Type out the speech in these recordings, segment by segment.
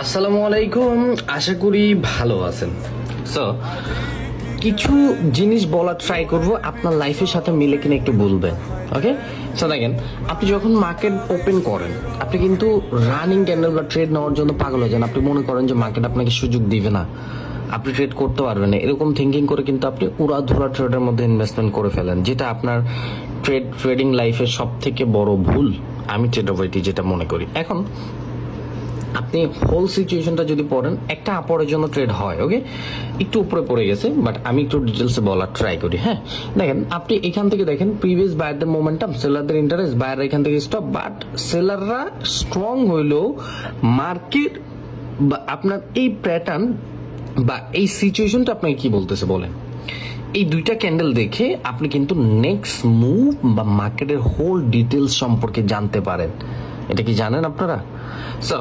আসসালামু আলাইকুম, আশা করি ভালো আছেন। সো কিছু জিনিস বলার ট্রাই করব, আপনার লাইফের সাথে মিলে কিনা একটু বলবেন। ওকে, সো দেখেন, আপনি যখন মার্কেট ওপেন করেন, আপনি কিন্তু রানিং ক্যান্ডেল বা ট্রেড নেওয়ার জন্য পাগল হয়ে যান। আপনি মনে করেন যে মার্কেট আপনাকে সুযোগ দিবে না, আপনি ট্রেড করতে পারবেন না, এরকম থিঙ্কিং করে কিন্তু আপনি উড়াধুরা ট্রেডের মধ্যে ইনভেস্টমেন্ট করে ফেলেন, যেটা আপনার ট্রেডিং লাইফের সব থেকে বড় ভুল। আমি ট্রেডার ভাইটি যেটা মনে করি, এখন আপনি হোল সিচুয়েশনটা যদি পড়েন, একটা আপরের জন্য ট্রেড হয়। ওকে, একটু উপরে পড়ে গেছে, বাট আমি একটু ডিটেলসে বলার ট্রাই করি। হ্যাঁ, দেখেন, আপনি এখান থেকে দেখেন প্রিভিয়াস বায়ারদের মোমেন্টাম, সেলারদের ইন্টারেস্ট, বায়ার এখান থেকে স্টপ, বাট সেলাররা স্ট্রং হইলেও মার্কেট বা আপনার এই প্যাটার্ন বা এই সিচুয়েশনটা আপনাকে কি বলতেছে বলেন। এই দুইটা ক্যান্ডেল দেখে আপনি কিন্তু নেক্সট মুভ বা মার্কেটের হোল ডিটেলস সম্পর্কে জানতে পারেন। এটা কি জানেন আপনারা? সো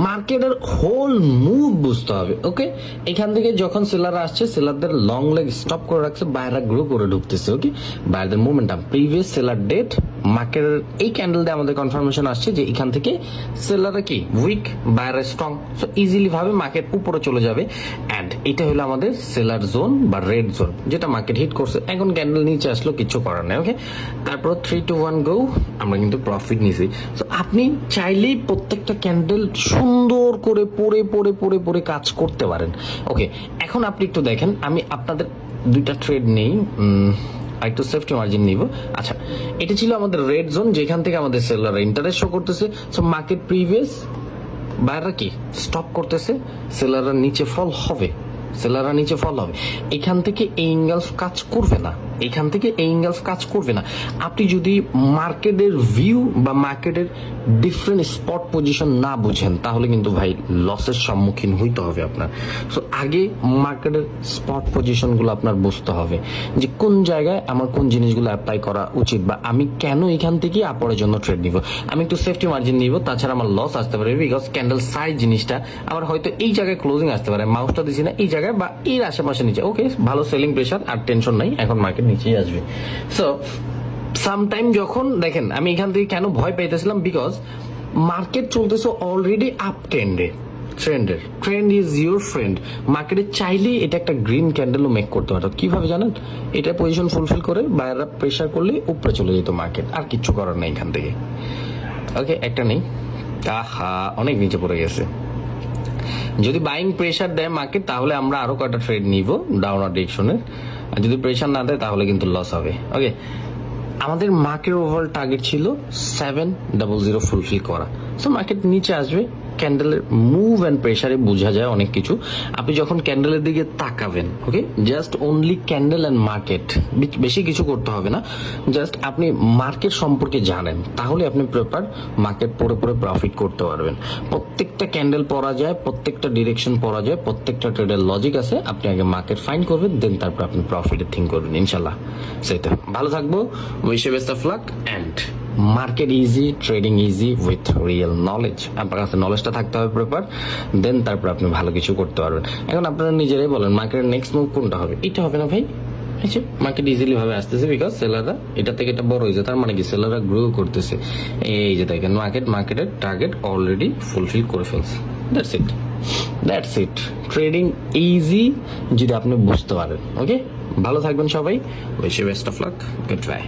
মার্কেটের হোল মুভ বুঝতে হবে। ওকে, এখান থেকে যখন সেলার আসছে, সেলারদের লং লেগ স্টপ করে রাখছে, বাইরে গ্রো করে ঢুকতেছে। ওকে, বাইরের মোমেন্টাম, প্রিভিয়াস সেলার ডেট, মার্কেটের এই ক্যান্ডেল দিয়ে আমাদের কনফার্মেশন আসছে যে এখান থেকে সেলাররা কি উইক, বাইরে স্ট্রং। সো ইজিলি ভাবে মার্কেট উপরে চলে যাবে। অ্যান্ড এটা হলো আমাদের সেলার জোন বা রেড জোন, যেটা মার্কেট হিট করছে। এখন ক্যান্ডেল নিচে আসলো, কিছু করার নেই। ওকে, তারপর 3, 2, 1 গো, আমরা কিন্তু প্রফিট নিছি। সো আপনি চাইলেই প্রত্যেকটা ক্যান্ডেল সুন্দর করে পড়ে পড়ে পড়ে পড়ে কাজ করতে পারেন। ওকে, এখন আপনি একটু দেখেন, আমি আপনাদের দুইটা ট্রেড নেই, একটু সেফটি মার্জিন নিব। আচ্ছা, এটা ছিল আমাদের রেড জোন, যেখান থেকে আমাদের সেলাররা ইন্টারেস্ট শো করতেছে। সো মার্কেট প্রিভিয়াস বাইরেরা কি স্টপ করতেছে, সেলাররা নিচে ফল হবে, সেলাররা নিচে ফল হবে। এখান থেকে এই ইঙ্গালস কাজ করবে না, এখান থেকে এই ইঙ্গালস কাজ করবে না। আপনি যদি মার্কেটের ভিউ বা মার্কেটের ডিফারেন্ট স্পট পজিশন না বুঝেন, তাহলে কিন্তু ভাই লসের সম্মুখীন হইতে হবে আপনার। সো আগে মার্কেটের স্পট পজিশনগুলো আপনার বুঝতে হবে, যে কোন জায়গায় আমার কোন জিনিসগুলো অ্যাপ্লাই করা উচিত, বা আমি কেন এখান থেকে আপরের জন্য ট্রেড নিব। আমি একটু সেফটি মার্জিন নিব, তাছাড়া আমার লস আসতে পারে, বিকজ ক্যান্ডেল সাইজ জিনিসটা আমার হয়তো এই জায়গায় ক্লোজিং আসতে পারে, মাউসটা দিছি না এই জায়গায় বা এর আশেপাশে নিচে। ওকে, ভালো সেলিং প্রেশার, আর টেনশন নাই, এখন মার্কেট নিচেই আসবে। সো সামটাইম যখন দেখেন, আমি এখান থেকে কেন ভয় পাইতেছিলাম, বিকজ মার্কেট চলতেছে already up trend is your friend. মার্কেটে চাইলেই এটা একটা গ্রিন ক্যান্ডেলও মেক করতে পারতো। কিভাবে জানেন? এটা পজিশন ফুলফিল করে বাইরেরা প্রেশার করলে উপরে চলে যেত মার্কেট, আর কিচ্ছু করার নেই এখান থেকে। ওকে, একটা নেই, আহা অনেক নিচে পড়ে গেছে। যদি বাইং প্রেশার দেয় মার্কেট, তাহলে আমরা আরো কয়টা ট্রেড নিব ডাউনার ডিরেকশনের, আর যদি প্রেশার না দেয় তাহলে কিন্তু লস হবে। ওকে, আমাদের মার্কেট ওভারঅল টার্গেট ছিল 700 ফুলফিল করা। সো মার্কেট নিচে আসবে, ক্যান্ডেলের মুভ অ্যান্ড প্রেশারে বোঝা যায় অনেক কিছু। আপনি যখন ক্যান্ডেলের দিকে তাকাবেন, okay, just only candle and market, বেশি কিছু করতে হবে না, জাস্ট আপনি মার্কেট সম্পর্কে জানেন, তাহলে আপনি প্রপার মার্কেট পড়ে পড়ে প্রফিট করতে পারবেন। প্রত্যেকটা ক্যান্ডেল পড়া যায়, প্রত্যেকটা ডিরেকশন পড়া যায়, প্রত্যেকটা ট্রেডের লজিক আছে। আপনি আগে মার্কেট ফাইন্ড করবেন, দেন তারপর আপনি প্রফিটের থিঙ্ক করবেন ইনশাল্লাহ। সেটা ভালো থাকবো, wish you best of luck and market easy, trading easy with real knowledge. আপনার কাছে নলেজটা থাকতে হবে প্রপার, দেন তারপর আপনি ভালো কিছু করতে পারবেন। এখন আপনারা নিজেরাই বলেন, মার্কেটের নেক্সট মুভ কোনটা হবে? এটা হবে না ভাই? আচ্ছা, মার্কেট ইজিলি ভাবে আসতেছে, বিকজ সেলাররা এটা থেকে এটা বড় হয়েছে, তার মানে কি সেলাররা গ্রো করতেছে। এই যে দেখেন, মার্কেটের টার্গেট অলরেডি ফুলফিল করে ফেলছে। That's it. ট্রেডিং ইজি যদি আপনি বুঝতে পারেন। ওকে, ভালো থাকবেন সবাই, wish you best of luck, good by.